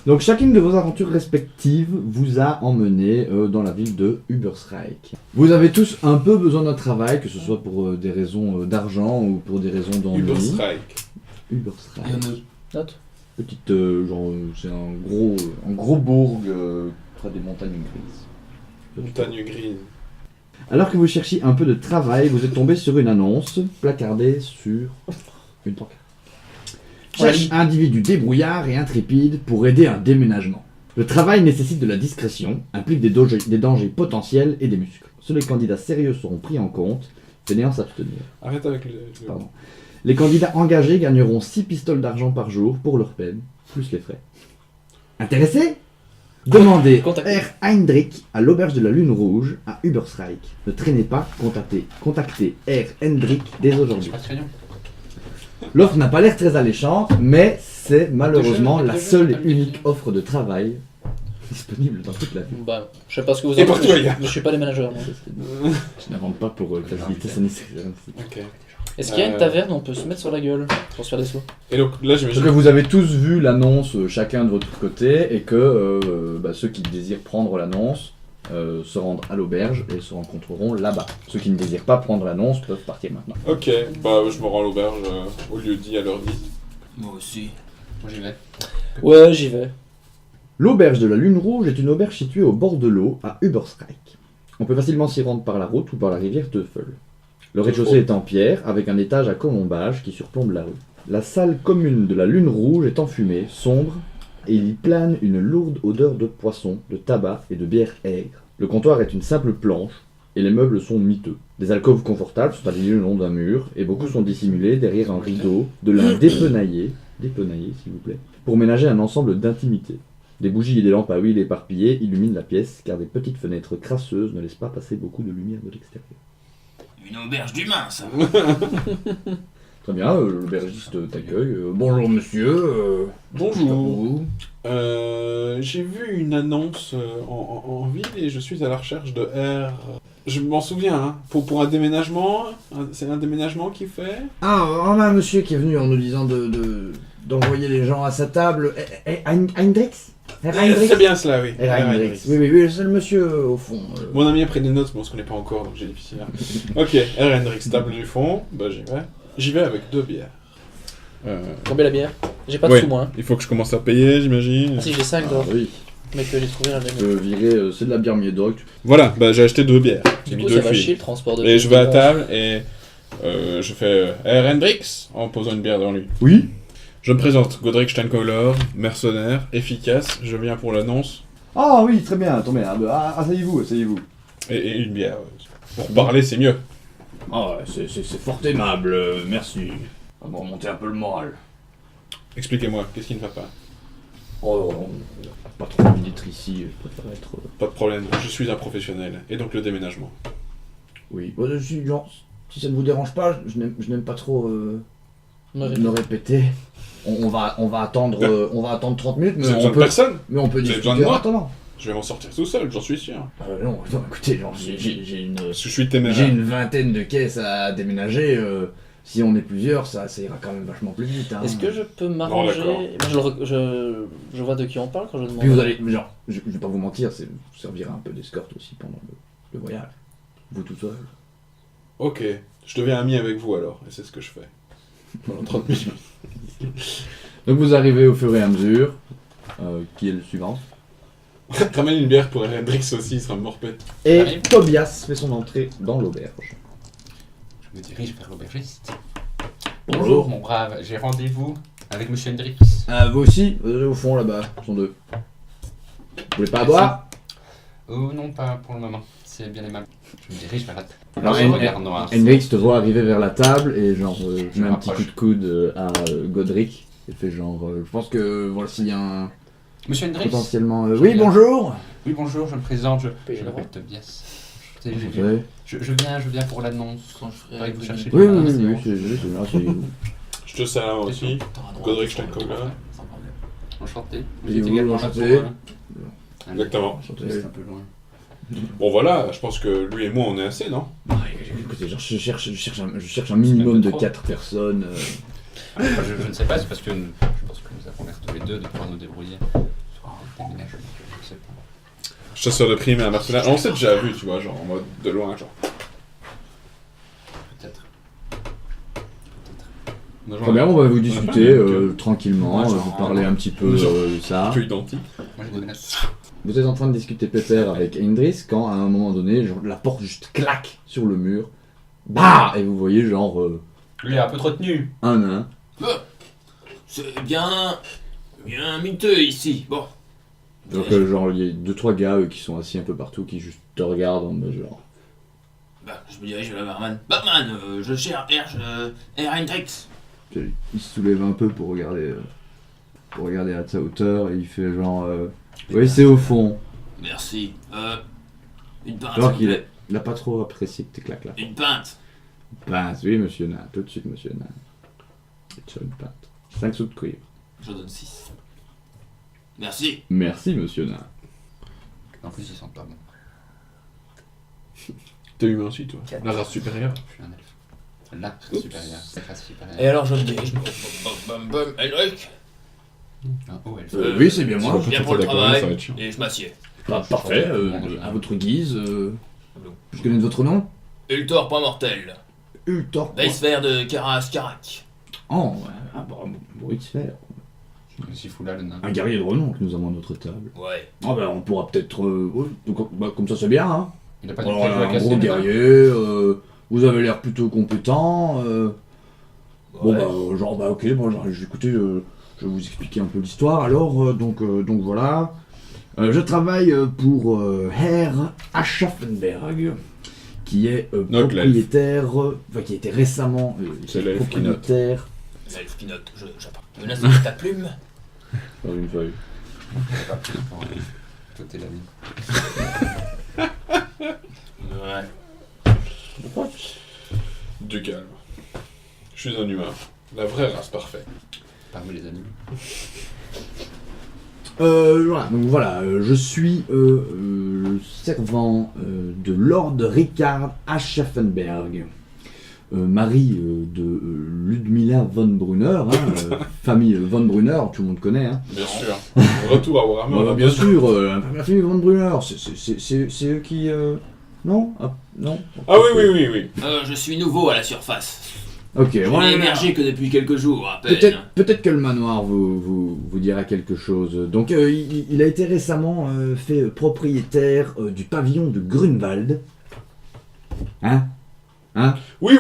Donc chacune de vos aventures respectives vous a emmené dans la ville de Ubersreich. Vous avez tous un peu besoin d'un travail, que ce soit pour des raisons d'argent ou pour des raisons d'ennui. Ubersreich. Ubersreich. Note. Petite, c'est un gros bourg près des montagnes grises. Montagne grise. Alors que vous cherchiez un peu de travail, vous êtes tombé sur une annonce placardée sur une pancarte. Cherche un individu débrouillard et intrépide pour aider un déménagement. Le travail nécessite de la discrétion, implique des dangers potentiels et des muscles. Seuls les candidats sérieux seront pris en compte, fainéant s'abstenir. Arrête avec le... Pardon. Les candidats engagés gagneront 6 pistoles d'argent par jour pour leur peine, plus les frais. Intéressé ? Demandez Contactez. R. Heinrich à l'auberge de la Lune Rouge à Ubersreich. Ne traînez pas, contactez R. Heinrich dès aujourd'hui. Pas de crayon. L'offre n'a pas l'air très alléchante, mais c'est malheureusement la Deux seule jeux, et unique offre de travail disponible dans toute la ville. Bah, je sais pas ce que vous Et en pour pensez, toi, mais gars. je suis pas les managers. moi. Je n'invente pas pour faciliter sa nécessité. Ok. Est-ce qu'il y a une taverne où on peut se mettre sur la gueule pour se faire des sous? Et donc là, Parce j'imagine... que vous avez tous vu l'annonce chacun de votre côté et que ceux qui désirent prendre l'annonce se rendent à l'auberge et se rencontreront là-bas. Ceux qui ne désirent pas prendre l'annonce peuvent partir maintenant. Ok, bah je me rends à l'auberge au lieu dit à l'heure dite. Moi aussi. Moi j'y vais. Ouais, j'y vais. L'auberge de la Lune Rouge est une auberge située au bord de l'eau à Ubersreich. On peut facilement s'y rendre par la route ou par la rivière Teufel. Le rez-de-chaussée est en pierre avec un étage à colombage qui surplombe la rue. La salle commune de la Lune Rouge est enfumée, sombre, et il y plane une lourde odeur de poisson, de tabac et de bière aigre. Le comptoir est une simple planche et les meubles sont miteux. Des alcôves confortables sont alignés le long d'un mur et beaucoup sont dissimulés derrière un rideau de lin dépenaillé s'il vous plaît, pour ménager un ensemble d'intimité. Des bougies et des lampes à huile éparpillées illuminent la pièce car des petites fenêtres crasseuses ne laissent pas passer beaucoup de lumière de l'extérieur. Une auberge d'humains, ça. Très bien, l'aubergiste t'accueille. Bonjour monsieur. Bonjour. J'ai vu une annonce en ville et je suis à la recherche de R. Je m'en souviens, hein. Pour un déménagement, c'est un déménagement qu'il fait. Ah, on a un monsieur qui est venu en nous disant d'envoyer les gens à sa table. Heinrich C'est bien cela, oui. Heinrich. Oui, c'est le monsieur au fond. Mon ami a pris des notes, mais on se connaît pas encore, donc j'ai difficile. Ok, R. Hendrix, table du fond, bah j'y vais. J'y vais avec 2 bières. Combien la bière? J'ai pas de Oui. sous moi. Hein. Il faut que je commence à payer, j'imagine. Ah, si, j'ai 5 d'or. Oui, Mais que j'ai trouvé un je peux virer, c'est de la bière Médoc. Voilà, bah j'ai acheté 2 bières. J'ai Du mis coup, 2 ça va chier filles. le transport de Et je vais à de- table et je fais R. Hendrix en posant une bière devant lui. Oui. Je me présente, Godric Steinkoller, mercenaire, efficace, je viens pour l'annonce. Ah oui, très bien, attendez, asseyez-vous. Et une bière. Pour parler, c'est mieux. Ah, c'est fort aimable, merci. Ça va me remonter un peu le moral. Expliquez-moi, qu'est-ce qui ne va pas? Oh, pas trop envie d'être ici, je préfère être... Pas de problème, je suis un professionnel. Et donc le déménagement. Oui, bon, je suis genre, si ça ne vous dérange pas, je n'aime pas trop Ouais. me répéter. On va attendre 30 minutes, Vous mais avez besoin on de peut... personne? Mais on peut Vous avez discuter besoin de moi en attendant. Je vais m'en sortir tout seul, j'en suis sûr. Non, écoutez, genre, j'ai une... Parce que je suis J'ai téméraire. une vingtaine de caisses à déménager. Si on est plusieurs, ça ira quand même vachement plus vite. Hein. Est-ce que je peux m'arranger? d'accord. Moi, je vois de qui on parle quand je demande. Puis vous allez, genre, je vais pas vous mentir, vous servira un peu d'escorte aussi pendant le voyage. Vous tout seul. Ok, je deviens ami avec vous alors, et c'est ce que je fais. Pendant 30 minutes. Donc vous arrivez au fur et à mesure. Qui est le suivant? Ramène une bière pour Hendrix aussi, il sera mort pète. Et Arrive. Tobias fait son entrée dans l'auberge. Je me dirige vers l'aubergiste. Bonjour. Bonjour mon brave, j'ai rendez-vous avec Monsieur Hendrix. Vous aussi, vous allez au fond là-bas, ils sont deux. Vous voulez pas Merci. boire? Oh non, pas pour le moment. C'est bien aimable. Je me dirige vers la table. Alors, Un regard noir. Hendrix te voit arriver vers la table et genre Je met un me petit coup rapproche. de coude à Godric et fait genre je pense que voici un Monsieur Hendrix. potentiellement Je oui viens. bonjour. Oui bonjour, je me présente, je Payez le m'appelle Tobias. Vous Je, savez. je viens pour l'annonce. Son frère Pareil, vous est cherchez venu. Oui le oui madame, oui, c'est c'est là, asseyez-vous. Je te salue aussi. Godric Steinkoller. Sans problème. Enchanté. Vous Et êtes vous, également là enchanté. pour... Exactement. C'est un peu loin. Bon voilà, je pense que lui et moi on est assez, non? Écoutez, genre, je cherche un minimum de 4 personnes. Enfin, je ne sais pas, c'est parce que je pense que nous avons l'air tous les deux de pouvoir nous débrouiller. Déménagement, je sais pas. Chasseur de primes et un mercenaire. On s'est déjà vu, tu vois, genre en mode de loin, genre. Peut-être. Très bien, on va vous discuter pas vu, tranquillement, Ouais, genre, vous parler un petit peu genre, de ça. Un peu identique. Moi j'ai des menaces. Vous êtes en train de discuter pépère avec Indris quand à un moment donné, genre, la porte juste claque sur le mur. Bah et vous voyez genre Lui est un peu trop tenu. un nain. C'est bien miteux ici. Bon. Donc genre il y a 2-3 gars qui sont assis un peu partout qui juste te regardent en mode genre. Bah, je me dirige vers la barman. Barman, je cherche Hendrix. Il se soulève un peu pour regarder à sa hauteur et il fait genre oui c'est au fond. Merci. Une pinte. Alors s'il qu'il vous a, plaît. il a pas trop apprécié que tes claques là. Une pinte. Pince, oui monsieur nain, tout de suite monsieur nain. Il te sort une pinte. 5 sous de cuivre. Je donne 6. Merci. Merci monsieur nain. En plus, ils sentent pas bon. T'es humain aussi, toi. Quatre. La race supérieure. Je suis un elfe. La Oups. supérieure. La race supérieure. Et alors je me dirige. Hendrix. Un haut elfe. Oui c'est bien moi. Ça, Bien pour le d'accord, ça va travail. être chiant. Et je m'assieds. Parfait, à votre guise. Je connais votre nom Ultor.mortel. Ultor. Weisfer de Karas Karak. Oh, ouais, Bruxfer. Je suis fou là, le nain. Un guerrier de renom que nous avons à notre table. Ouais. Ah ben on pourra peut-être... ouais, donc, bah, comme ça c'est bien, hein. Il a pas de Alors, piège à un casser. gros le nain. guerrier, vous avez l'air plutôt compétent. Bon Ouais. bah genre bah ok, bon genre, écoutez, je vais vous expliquer un peu l'histoire alors, donc voilà. Je travaille pour Herr Aschaffenberg, qui est Notre propriétaire, enfin qui était récemment C'est l'elfe qui note. propriétaire L'elfe qui note. J'apprends. Menace de ta plume. dans une feuille. C'est pas plus pour côté la vie. Ouais. Du calme. Je suis un humain. La vraie race parfaite. Parmi les animaux. Voilà, donc voilà, je suis le servant de Lord Richard Aschaffenberg, mari de Ludmilla von Brunner, hein, famille von Brunner, tout le monde connaît. Hein. Bien sûr. Retour à Warhammer. Voilà, bien sûr, la famille von Brunner, c'est eux qui... Non non. Ah oui. Je suis nouveau à la surface. Ok, Je n'ai voilà. émergé que depuis quelques jours, à peine. Peut-être que le manoir vous dira quelque chose. Donc, il a été récemment fait propriétaire du pavillon de Grunwald. Hein Oui.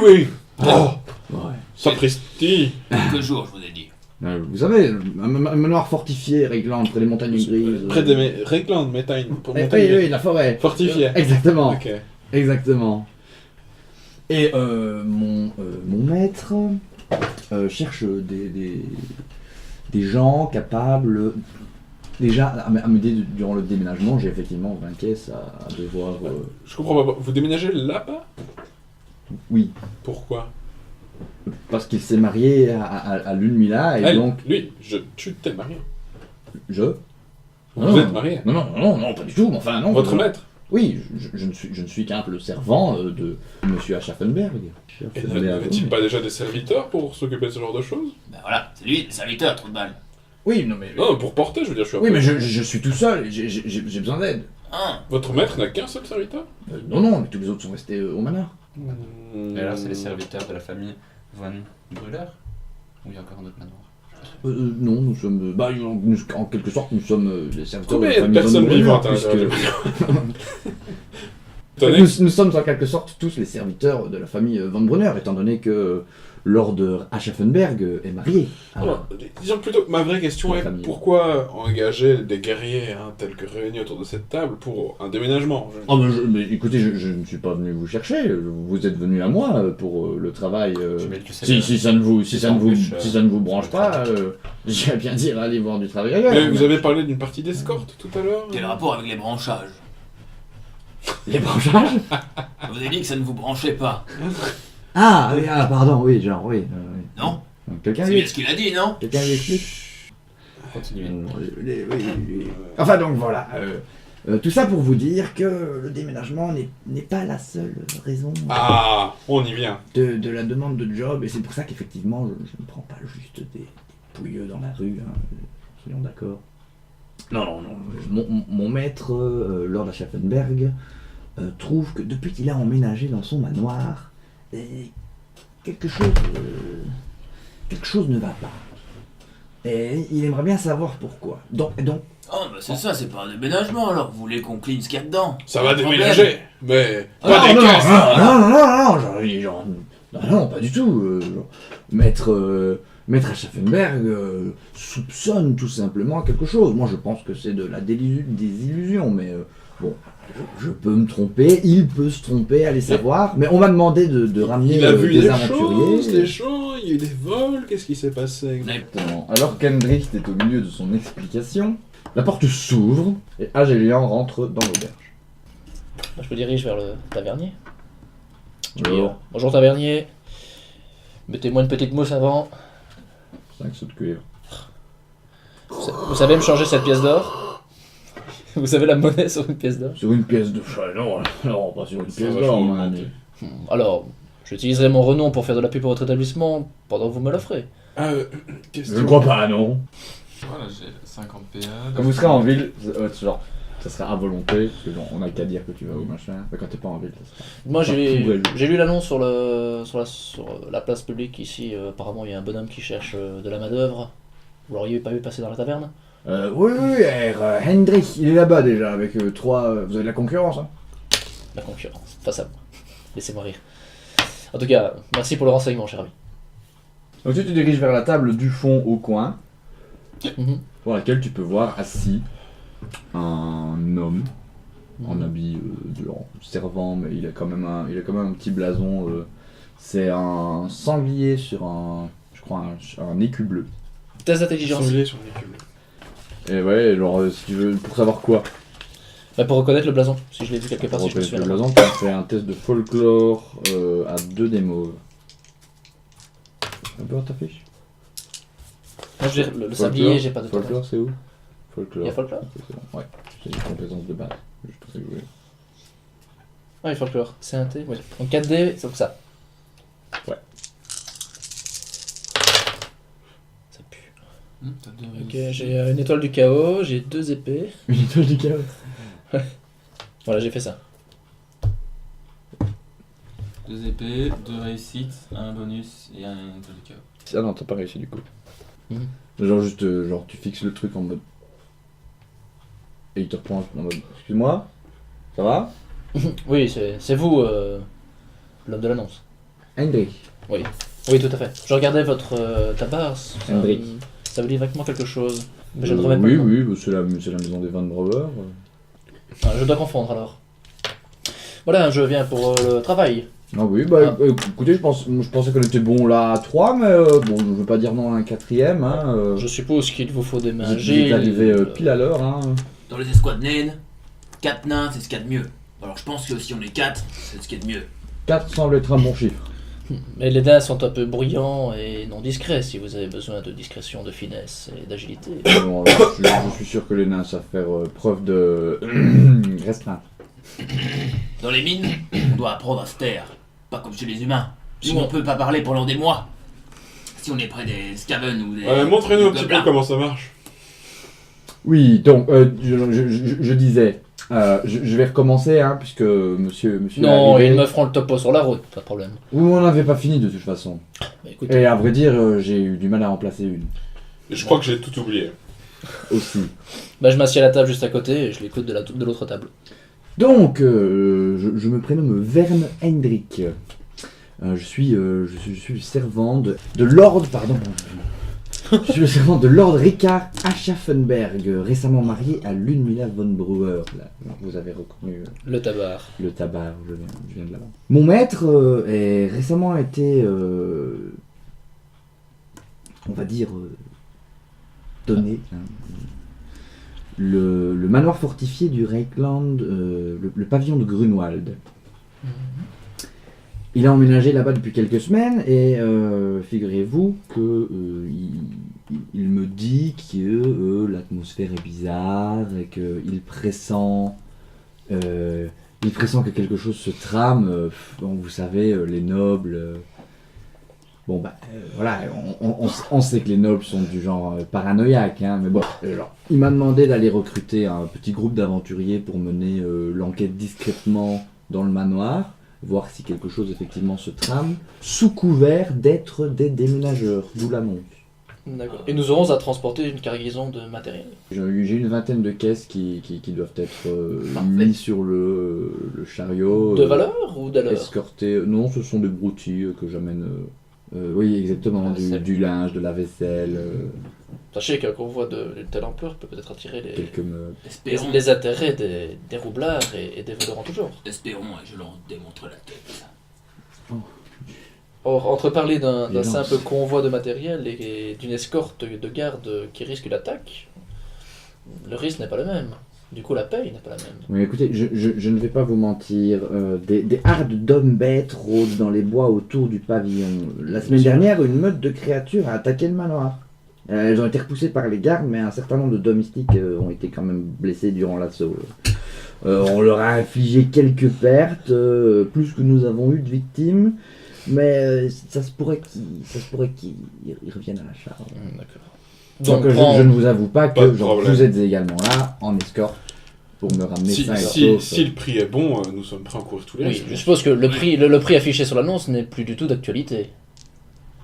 Oh, Ouais. sapristi. Quelques jours, je vous ai dit. Vous savez, un manoir fortifié réglant entre les montagnes grises. Près des Réclande, montagne. Oui, la forêt. Fortifié. Exactement. Ok. Exactement. Et mon maître cherche des gens capables. Déjà, à m'aider durant le déménagement, j'ai effectivement 20 caisses à devoir. Je comprends pas. Vous déménagez là-bas? Oui, Pourquoi? parce qu'il s'est marié à Ludmilla et Elle, donc. lui, tu t'es marié. Je. Vous Non, êtes marié. Non, pas du tout. Enfin, non. Votre maître. Oui, je ne suis qu'un le servant de Monsieur Aschaffenberg. Et n'avait-il pas déjà des serviteurs pour s'occuper de ce genre de choses? Ben voilà, c'est lui, le serviteur, trou de balle. Oui, non mais. Non, pour porter, je veux dire, je suis un Oui, peu- mais je suis tout seul. J'ai besoin d'aide. Hein? Votre maître n'a qu'un seul serviteur? Non, mais tous les autres sont restés au manoir. Et alors, c'est les serviteurs de la famille Von Brüller? Ou il y a encore un autre manoir? Non, nous sommes. En quelque sorte, nous sommes les serviteurs Combien de il y la a de famille personnes Von Brunner, vivantes à puisque- Étonné. nous sommes en quelque sorte tous les serviteurs de la famille Von Brunner, étant donné que Lord Aschaffenberg est marié. Alors, disons plutôt, ma vraie question La est famille. pourquoi engager des guerriers tels que réunis autour de cette table pour un déménagement? Oh, mais écoutez, je ne suis pas venu vous chercher, vous êtes venu à moi pour le travail. Je mets le QC. Si ça ne vous branche le pas, travail. j'ai bien dire allez voir du travail ailleurs. Mais vous avez parlé d'une partie d'escorte tout à l'heure? Quel rapport avec les branchages? Les branchages. Je vous ai dit que ça ne vous branchait pas. Ah, pardon, oui, oui. Non? Quelqu'un C'est lui bien ce qu'il a dit, non? Quelqu'un lui explique. Continuez. Oui. Enfin donc voilà. Tout ça pour vous dire que le déménagement n'est pas la seule raison Ah, on y vient. de la demande de job, et c'est pour ça qu'effectivement je ne prends pas juste des pouilleux dans la rue, hein, soyons d'accord. Non. Mon maître, Lord Aschaffenberg, trouve que depuis qu'il a emménagé dans son manoir, quelque chose ne va pas. Et il aimerait bien savoir pourquoi. Donc Oh, bah c'est ça, c'est pas un déménagement alors. Vous voulez qu'on clean ce qu'il y a dedans? Ça va Pas de problème. déménager, mais Ah pas des non, caisses. non, pas du tout. Maître Aschaffenberg soupçonne tout simplement quelque chose. Moi, je pense que c'est de la désillusion, mais bon, je peux me tromper, il peut se tromper, allez savoir. Mais on m'a demandé de ramener Il a vu des des aventuriers. choses, des gens, il y a eu des vols, qu'est-ce qui s'est passé? Exactement. Alors qu'Hendrick est au milieu de son explication, la porte s'ouvre et Agélian rentre dans l'auberge. Je me dirige vers le tavernier. Je dis, Alors, bonjour tavernier. Mettez-moi une petite mousse avant. 5 sauts de cuivre. Vous savez me changer cette pièce d'or? Vous savez la monnaie sur une pièce d'or? Sur une pièce de... Non, pas sur une Ça pièce va d'or, changer, mon ami. Alors, j'utiliserai mon renom pour faire de la pub pour votre établissement pendant que vous me l'offrez. Question. Je ne crois pas, non. Voilà, j'ai 50 PA. Quand vous serez en ville, genre, ça sera à volonté, parce que genre, on a qu'à dire que tu vas au machin. Mais quand t'es pas en ville, ça sera... Moi Ça pourrait le- j'ai lu l'annonce sur la place publique ici. Apparemment, il y a un bonhomme qui cherche de la main-d'œuvre. Vous l'auriez pas vu passer dans la taverne? Oui, Hendrik, il est là-bas déjà, avec 3... vous avez de la concurrence, hein? La concurrence, face à moi. Laissez-moi rire. En tout cas, merci pour le renseignement, cher ami. Donc tu te diriges vers la table du fond au coin, Mhm. pour laquelle tu peux voir assis un homme en habit de servant, mais il a quand même un petit blason. C'est un sanglier sur je crois, un écu bleu. Test d'intelligence. Sanglier sur les cubes. Et ouais, genre, si tu veux, pour savoir quoi, Bah, pour reconnaître le blason, si je l'ai vu quelque part, pour si je me reconnaître souviens. le blason, tu fais un test de folklore à 2 des mauves. Un peu voir ta fiche. Moi, je veux dire, le Folklore, sablier, j'ai pas de Folklore, c'est où? Il Folklore. y a folklore? C'est bon, ouais, c'est une compétence de base. Juste pour ça que je voulais. Ah, il y a folklore. C'est un T, oui. Donc 4D, c'est comme ça. Ouais. Ça pue. T'as deux Ok, réussites. j'ai une étoile du chaos, j'ai 2 épées. Une étoile du chaos. Voilà, j'ai fait ça. 2 épées, 2 réussites, un bonus et un étoile du chaos. Ah non, t'as pas réussi du coup. Mhm. Genre juste, genre tu fixes le truc en mode... Et il te reprend en mode... Excuse-moi? Ça va? Oui, c'est vous, l'homme de l'annonce. Hendrik. Oui, tout à fait. Je regardais votre tabac. Hendrik. Ça me dit vaguement quelque chose. Mais je ne remets pas Oui, le nom. oui, bah, c'est la maison des Van Brouwer. Ah, je dois confondre alors. Voilà, je viens pour le travail. Ah oui, bah écoutez, je pensais qu'on était bon là à 3, mais bon, je veux pas dire non à un 4ème. Hein, Je suppose qu'il vous faut des mains vous êtes agiles. arrivé pile à l'heure. Hein. Dans les escouades naines, 4 nains, c'est ce qu'il y a de mieux. Alors je pense que si on est 4, c'est ce qu'il y a de mieux. 4 semble être un bon chiffre. Mais les nains sont un peu bruyants et non discrets si vous avez besoin de discrétion, de finesse et d'agilité. Bon, alors, je suis sûr que les nains savent faire preuve de restreinte. Dans les mines, on doit apprendre à se taire. Pas comme chez les humains. Nous, on peut pas parler pendant des mois. Si on est près des Skaven ou des... Montrez-nous un des petit peu gobelins. comment ça marche. Oui, donc je disais, je vais recommencer, hein, puisque monsieur est Non, arrivé. ils me feront le topo sur la route, pas de problème. Oui, on n'avait pas fini de toute façon. Bah, écoutez, Et à vrai dire, j'ai eu du mal à remplacer une Je crois que j'ai tout oublié. aussi. bah, je m'assieds à la table juste à côté et je l'écoute de l'autre table. Donc, je me prénomme Vern Hendrik. Je suis le servant de Lord, pardon. Je suis le servant de Lord Ricard Aschaffenberg, récemment marié à Ludmilla von Brouwer. Là, vous avez reconnu Le tabac. le tabac, je viens de là-bas. Mon maître est récemment été, on va dire, donné. Hein, le manoir fortifié du Reikland, le pavillon de Grunwald. Il a emménagé là-bas depuis quelques semaines et figurez-vous que il me dit que l'atmosphère est bizarre et qu'il pressent que quelque chose se trame. Bon, vous savez, les nobles Bon, voilà, on sait que les nobles sont du genre paranoïaque, hein, mais bon, il m'a demandé d'aller recruter un petit groupe d'aventuriers pour mener l'enquête discrètement dans le manoir, voir si quelque chose effectivement se trame, sous couvert d'être des déménageurs, d'où l'annonce. D'accord. Et nous aurons à transporter une cargaison de matériel. J'ai une vingtaine de caisses qui doivent être Parfait. mises sur le chariot. De valeur ou d'allure? Escortées. Non, ce sont des broutilles que j'amène. Oui, exactement, du linge, de la vaisselle, Sachez qu'un convoi d'une telle ampleur peut peut-être attirer quelques meubles. Espérons, les intérêts des roublards et des voleurs en tout genre. espérons, et je leur démontre la tête. Or, entre parler d'un Violence. simple convoi de matériel et d'une escorte de garde qui risque l'attaque, le risque n'est pas le même. Du coup, la paye n'est pas la même. Mais écoutez, je ne vais pas vous mentir, des hardes d'hommes bêtes rôdent dans les bois autour du pavillon. La semaine dernière, une meute de créatures a attaqué le manoir. Elles ont été repoussées par les gardes, mais un certain nombre de domestiques ont été quand même blessés durant l'assaut. On leur a infligé quelques pertes, plus que nous avons eu de victimes, mais ça se pourrait qu'ils reviennent à la charge. D'accord. Donc je ne vous avoue pas Pas que de problème. vous êtes également là, en escorte, pour me ramener Si, sain et si, sauf. si le prix est bon, nous sommes prêts à courir tous les Oui, risques. je suppose que le prix affiché sur l'annonce n'est plus du tout d'actualité.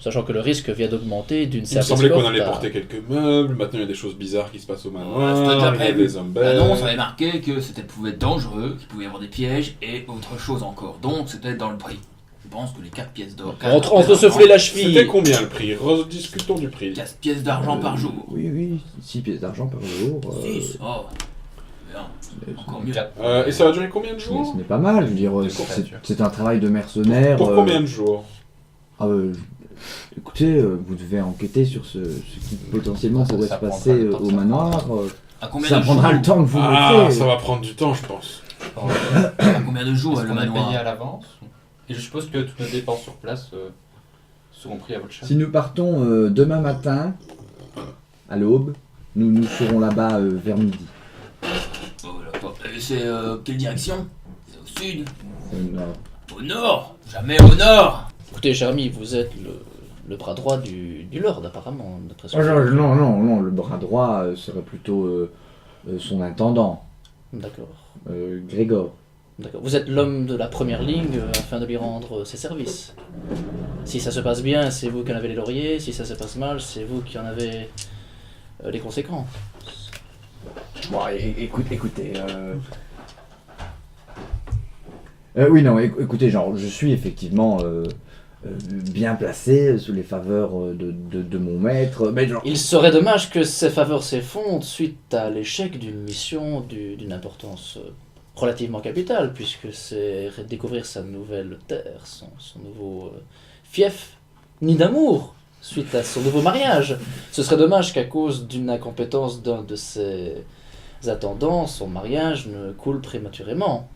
Sachant que le risque vient d'augmenter d'une Il me certaine semblait qu'on escorte allait à- porter quelques meubles, maintenant il y a des choses bizarres qui se passent au Ouais, manoir, c'était il y a prévu. des hommes bêtes. L'annonce avait marqué que c'était pouvait être dangereux, qu'il pouvait y avoir des pièges et autre chose encore. Donc c'était dans le prix. Je pense que les 4 pièces d'or. Entre souffler la cheville. C'était combien le prix? Discutons du prix. 4 pièces d'argent par jour. Oui, 6 pièces d'argent par jour. 6. Oh. Bien. Encore mieux. Et ça va durer combien de Ce jours? n'est pas mal, je veux dire, Des c'est créatures. c'est un travail de mercenaire. Pour combien de jours? Écoutez, vous devez enquêter sur ce qui potentiellement Ça pourrait se prendra passer le temps que au ça manoir. À combien Ça de prendra jours le temps que vous Ah, mettrez. ça va prendre du temps, je pense. À combien de jours Est-ce le qu'on est payé manoir? à l'avance? Et je suppose que toutes nos dépenses sur place seront prises à votre charge. Si nous partons demain matin, à l'aube, nous serons là-bas vers midi. Oh, d'accord. C'est quelle direction? C'est au sud? Non. Au nord? Jamais au nord! Écoutez, cher ami, vous êtes le bras droit du Lord, apparemment. d'après ce que- Non, le bras droit serait plutôt son intendant, D'accord. Grégor. D'accord. Vous êtes l'homme de la première ligne afin de lui rendre ses services. Si ça se passe bien, c'est vous qui en avez les lauriers. Si ça se passe mal, c'est vous qui en avez les conséquences. Bon, écoutez. Oui, non, écoutez, genre, je suis effectivement bien placé sous les faveurs de mon maître, mais genre. Il serait dommage que ces faveurs s'effondrent suite à l'échec d'une mission d'une importance relativement capitale, puisque c'est découvrir sa nouvelle terre, son nouveau fief, ni d'amour, suite à son nouveau mariage. Ce serait dommage qu'à cause d'une incompétence d'un de ses attendants, son mariage ne coule prématurément.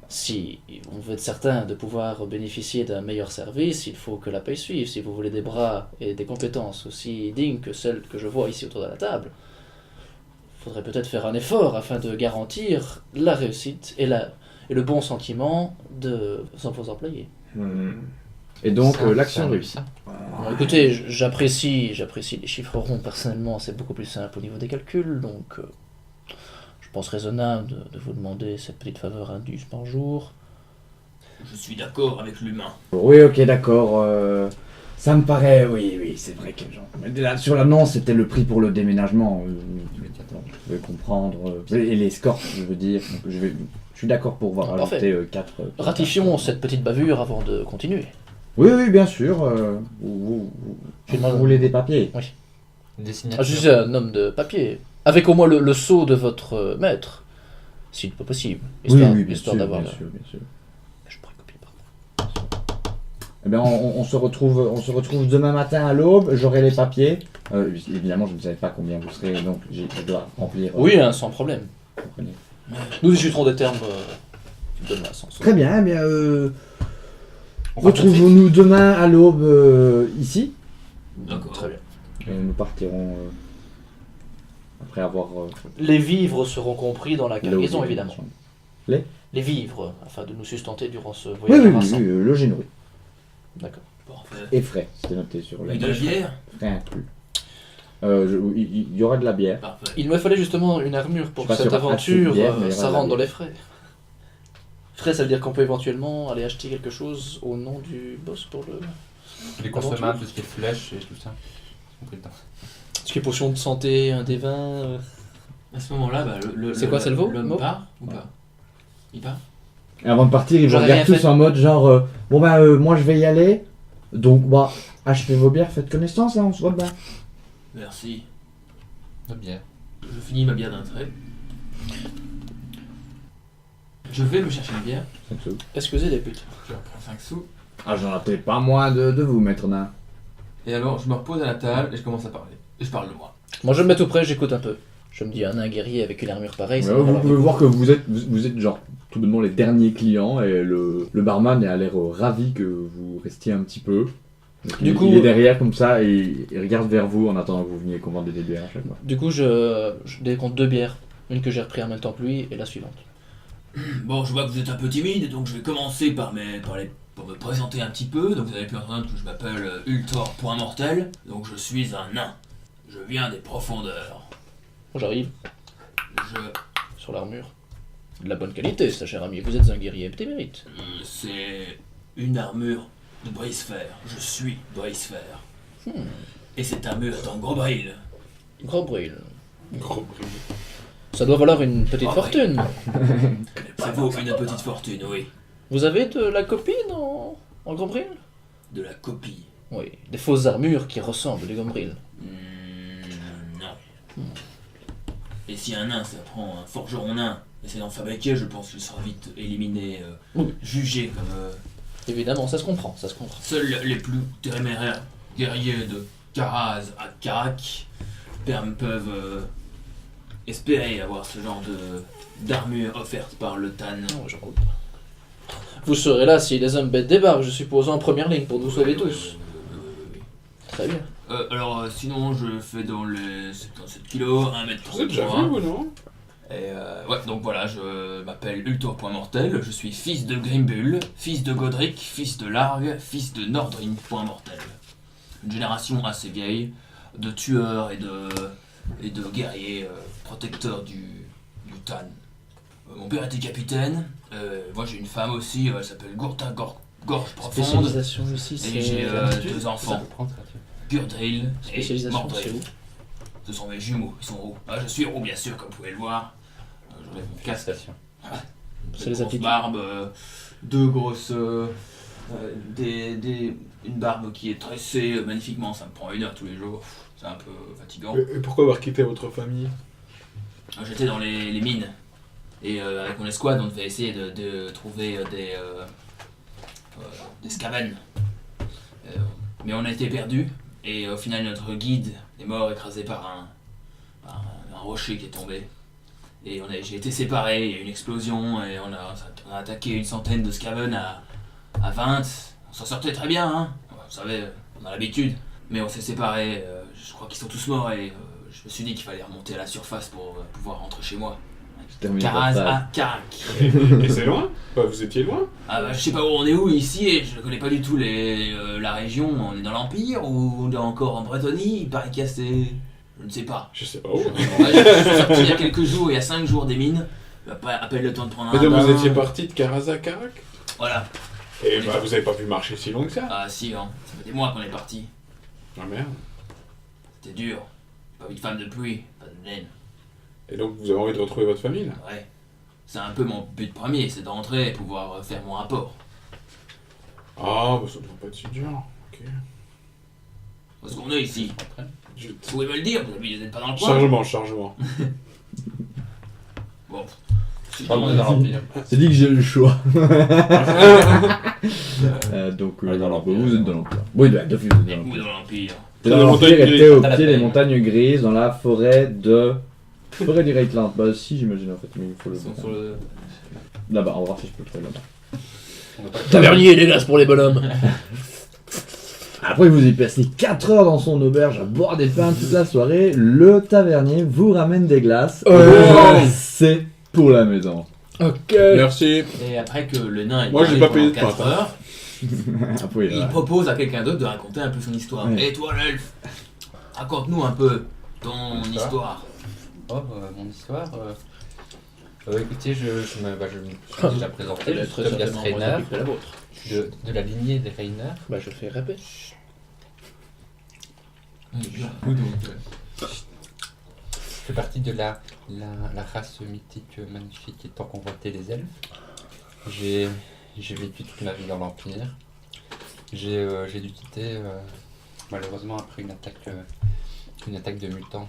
Si on veut être certain de pouvoir bénéficier d'un meilleur service, il faut que la paye suive. Si vous voulez des bras et des compétences aussi dignes que celles que je vois ici autour de la table, il faudrait peut-être faire un effort afin de garantir la réussite et le bon sentiment de vos employés. Et donc, Ça, l'action ça, réussit. ça. Bon, écoutez, j'apprécie les chiffres ronds personnellement, c'est beaucoup plus simple au niveau des calculs, donc je pense raisonnable de vous demander cette petite faveur indue par jour. Je suis d'accord avec l'humain. Oui, ok, d'accord. Ça me paraît, oui, c'est vrai que genre. Mais là, sur l'annonce, c'était le prix pour le déménagement. Vous pouvez comprendre. Et l'escorte, je veux dire. Donc, je suis d'accord pour voir Parfait. rajouter 4. Ratifions cette petite bavure avant de continuer. Oui, bien sûr. Vous voulez des papiers? Des Ah, signatures. je suis un homme de papier, avec au moins le sceau de votre maître, s'il peut possible, histoire, Oui, bien histoire sûr, d'avoir. bien sûr. Je pourrais copier par contre. Eh bien, on se retrouve demain matin à l'aube. J'aurai les papiers. Évidemment, je ne savais pas combien vous serez, donc je dois remplir. Oui, hein, sans problème. comprenez. Nous discuterons des termes demain, sans souci. Très bien. Eh bien, On va tout de suite. retrouvons-nous demain à l'aube ici. D'accord. Très bien. Et nous partirons après avoir. Les vivres seront compris dans la cargaison, évidemment. Les Les vivres, afin de nous sustenter durant ce Oui, voyage oui, harassant. le générique. D'accord. Parfait. Et frais, c'était noté sur Avec la de la bière. frais inclus. Il y aura de la bière. Parfait. Il me fallait justement une armure pour Je que suis cette pas sûr, aventure, assez de bière, mais il y ça aura de la rentre dans bière. les frais. Frais, ça veut dire qu'on peut éventuellement aller acheter quelque chose au nom du boss pour le... Les consommables, tout ce qui est flèches et tout ça. On prit le temps. Ce qui est potion de santé, un des vins... À ce moment-là, bah, C'est quoi, ça le vaut, l'homme Mo part ou pas? Il part? Et avant de partir, ils vous J'aurais regardent rien tous fait. en mode genre bon bah moi je vais y aller, donc bah achetez vos bières, faites connaissance, hein, on se voit demain. Merci. De bière. Je finis ma bière d'un trait. Je vais me chercher une bière. Excusez les putes. Je reprends 5 sous. Ah j'en ai pas moins de vous, maître nain. Et alors, je me repose à la table et je commence à parler. Et je parle de moi. Moi je me mets tout près, j'écoute un peu. Je me dis, un guerrier avec une armure pareille, ça Ouais, va vous avoir pouvez du voir goût. que vous êtes genre tout bonnement les derniers clients et le barman a l'air ravi que vous restiez un petit peu. Donc, Du il, coup- il est derrière comme ça et il regarde vers vous en attendant que vous veniez commander des bières à chaque fois. Du coup, je décompte 2 bières. Une que j'ai repris en même temps que lui et la suivante. Bon, je vois que vous êtes un peu timide, donc je vais commencer par me présenter un petit peu. Donc vous avez pu entendre que je m'appelle Ultor Point Mortel. Donc je suis un nain. Je viens des profondeurs. Bon, j'arrive Je... sur l'armure. De la bonne qualité, ça, cher ami. Vous êtes un guerrier témérite. C'est une armure de brise-fer. Je suis brise-fer. Et cette armure est en gros bril. Gros bril. Gros bruit. Ça doit valoir une petite Ah, fortune. Ça vaut une petite fortune, oui. Vous avez de la copie en gros bril? De la copie. Oui, des fausses armures qui ressemblent à des gombrils. Non. Et si un nain s'apprend un forgeron nain, essaie d'en fabriquer, je pense qu'il sera vite éliminé, Oui. jugé comme... Évidemment, ça se comprend, ça se comprend. Seuls les plus téméraires guerriers de Karaz à Karak peuvent espérer avoir ce genre d'armure offerte par le Tan. Non, je roule pas. Vous serez là si les hommes bêtes débarquent, je suppose, en première ligne pour nous sauver tous. Très bien. Sinon, je fais dans les 77 kilos, 1m33. Vous avez déjà vu ou non? Et ouais, donc voilà, je m'appelle Ultor Point Mortel, je suis fils de Grimbull, fils de Godric, fils de Larg, fils de Nordrin Point Mortel. Une génération assez vieille de tueurs et de guerriers protecteurs du Tan. Mon père était capitaine, moi j'ai une femme aussi, elle s'appelle Gourta Gorge Profonde, Spécialisation ici, c'est... et j'ai l'habitude, 2 c'est enfants, ça Prends ça, tu Gurdril et Spécialisation, c'est Mordril. où? Ce sont mes jumeaux, ils sont roux. Ah, je suis roux bien sûr, comme vous pouvez le voir. J'enlève mon casque. Station. C'est Une les grosse aptitudes. barbe, 2 grosses... une barbe qui est tressée magnifiquement, ça me prend 1 heure tous les jours. C'est un peu fatigant. Et pourquoi avoir quitté votre famille? J'étais dans les mines. Et avec mon escouade, on devait essayer de trouver des scavenes. Mais on a été perdus. Et au final, notre guide est mort écrasé par un rocher qui est tombé. Et j'ai été séparés, il y a eu une explosion et on a attaqué une centaine de scaven à 20. On s'en sortait très bien, hein. Vous savez, on a l'habitude. Mais on s'est séparés, je crois qu'ils sont tous morts et je me suis dit qu'il fallait remonter à la surface pour pouvoir rentrer chez moi. Je termine par Karaz ça. à Karak. Et c'est loin? Bah, vous étiez loin? Ah bah, je sais pas où on est où ici et je ne connais pas du tout la région. On est dans l'Empire ou on est encore en Bretonnie? Il paraît qu'il y a ces... Je ne sais pas. Je sais pas où. Ouais, je suis sorti il y a quelques jours, il y a 5 jours des mines. Après, appelle le temps de prendre Et un donc bain. vous étiez parti de Karaz à Karak? Voilà. Et bah vous avez pas pu marcher si loin que ça? Ah si, hein. Ça fait des mois qu'on est parti. Ah merde. C'était dur. Pas vu de femme de pluie, pas de laine. Et donc vous avez envie de retrouver votre famille là? Ouais. C'est un peu mon but premier, c'est d'entrer et pouvoir faire mon rapport. Ah bah ça doit pas être si dur. Ok. Où est-ce qu'on est ici? Je- Vous pouvez me le dire, vous n'êtes pas dans le coin. Chargement. Bon. On est dans l'Empire. C'est dit que j'ai le choix. Donc On est dans l'Empire. vous êtes dans l'Empire. Oui, bah, d'office, vous êtes dans Ou l'Empire. dans l'Empire. Et dans Dans la l'Empire montagne était au grise. pied des À la montagnes grises, dans la forêt de... Forêt du Greatland. Bah si, j'imagine en fait, mais il faut le Ils sont voir. sur le... Là-bas, on va voir si je peux le trouver là-bas. On n'a pas le Tavernier, des glaces pour les bonhommes. Après vous y passez 4 heures dans son auberge à boire des pains toute la soirée, le tavernier vous ramène des glaces. Ouais. C'est pour la maison. Ok. Merci. Et après que le nain est Moi, j'ai parlé pas payé pendant de 4 pain. heures, Oui, il ouais. propose à quelqu'un d'autre de raconter un peu son histoire. Ouais. Et toi, l'elfe, raconte-nous un peu ton histoire. Oh, mon histoire. Écoutez, je me suis déjà présenté. Elle Je est suis très Tobias certainement moins Reiner, épique que la vôtre. de la lignée des Reiner. Bah, je fais répéter. Je fais partie de la race mythique magnifique et tant convoitée des elfes. J'ai vécu toute ma vie dans l'Empire. J'ai dû quitter malheureusement après une attaque de mutants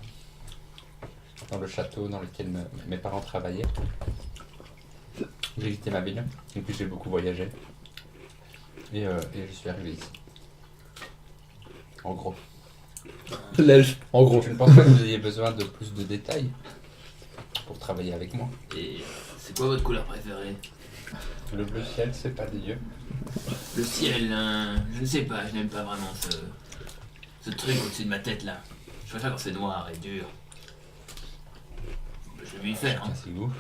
dans le château dans lequel mes parents travaillaient. J'ai quitté ma ville et puis j'ai beaucoup voyagé. Et je suis arrivé ici. En gros. L'elfe, en gros. Je ne pense pas que vous ayez besoin de plus de détails pour travailler avec moi. Et c'est quoi votre couleur préférée? Le bleu ciel, c'est pas dégueu. Le ciel, hein, je ne sais pas, je n'aime pas vraiment ce truc au-dessus de ma tête là. Je préfère quand c'est noir et dur. Je vais lui faire, hein. C'est vous.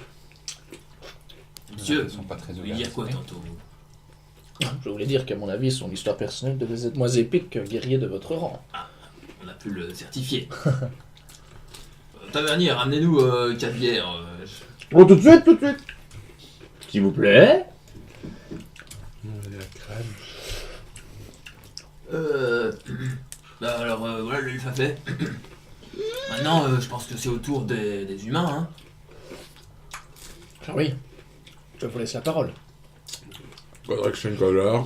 Monsieur, Ils sont pas très vous ouverts. voulez dire quoi d'esprit. tantôt? Je voulais dire qu'à mon avis, son histoire personnelle devait être moins épique qu'un guerrier de votre rang. On a pu le certifier. Tavernier, ramenez-nous 4 bières. Oh, tout de suite, tout de suite. S'il vous plaît. La crème. Bah alors voilà, le a fait. Maintenant, je pense que c'est au tour des humains, hein. Charlie, je vous laisse la parole. Godric Shenkoller,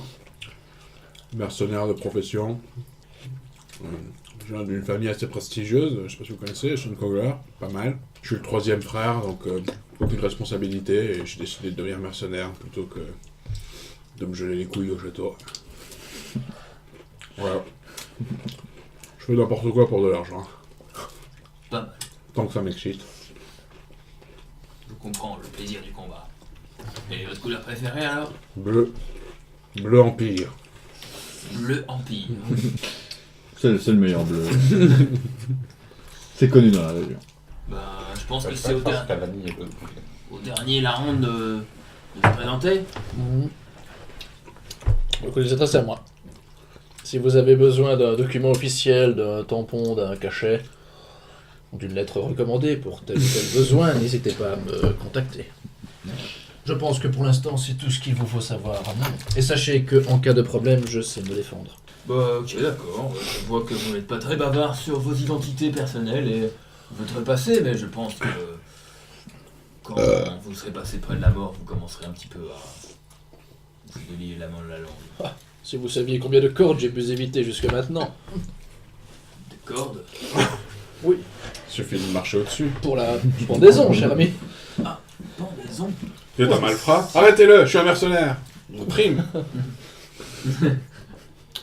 mercenaire de profession. Je viens d'une famille assez prestigieuse, je sais pas si vous connaissez, Shenkoller, pas mal. Je suis le 3e frère, donc aucune responsabilité, et j'ai décidé de devenir mercenaire plutôt que de me geler les couilles au château. Voilà. Je fais n'importe quoi pour de l'argent, Pas mal. tant que ça m'excite. Je comprends le plaisir du combat. Et votre couleur préférée alors? Bleu. Bleu Empire. Bleu Empire. C'est le meilleur bleu. C'est connu dans la région. Bah, je pense que Je c'est pense que la vanille est bonne. au dernier la ronde de se présenter. Donc, vous êtes à moi. Si vous avez besoin d'un document officiel, d'un tampon, d'un cachet, ou d'une lettre recommandée pour tel ou tel besoin, n'hésitez pas à me contacter. Je pense que pour l'instant, c'est tout ce qu'il vous faut savoir. Et sachez qu'en cas de problème, je sais me défendre. Bah, ok, d'accord. Je vois que vous n'êtes pas très bavard sur vos identités personnelles et votre passé, mais je pense que quand vous serez passé près de la mort, vous commencerez un petit peu à vous délier la main de la langue. Si vous saviez combien de cordes j'ai pu éviter jusque maintenant. Des cordes? Oui, Il suffit de marcher au-dessus. pour la pendaison, cher ami. Pendaison? C'est un malfrat. Arrêtez-le, je suis un mercenaire. Prime.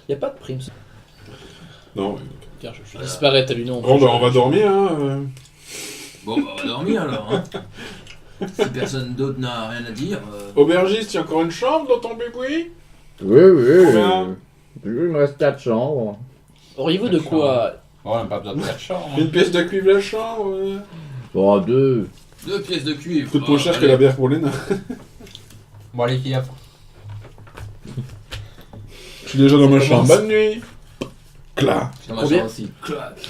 Y a pas de prime, ça. Non. Car je disparais à l'union. Bon, bah, on va dormir, hein. Bon, bah, on va dormir alors, hein. Si personne d'autre n'a rien à dire, Aubergiste, il y a encore une chambre dans ton biboui? Oui, oui. Combien Il me reste 4 chambres. Auriez-vous de quoi... Oh, on n'a pas besoin de 4 chambres. Une pièce de cuivre la chambre. Bon, 2. 2 pièces de cuivre. Coûte moins cher que allez. la bière pour les nains. Bon, allez, qui a Je suis déjà dans ma Ça chambre. commence. Bonne nuit. Cla. Dans ma Combien chambre aussi. Clac.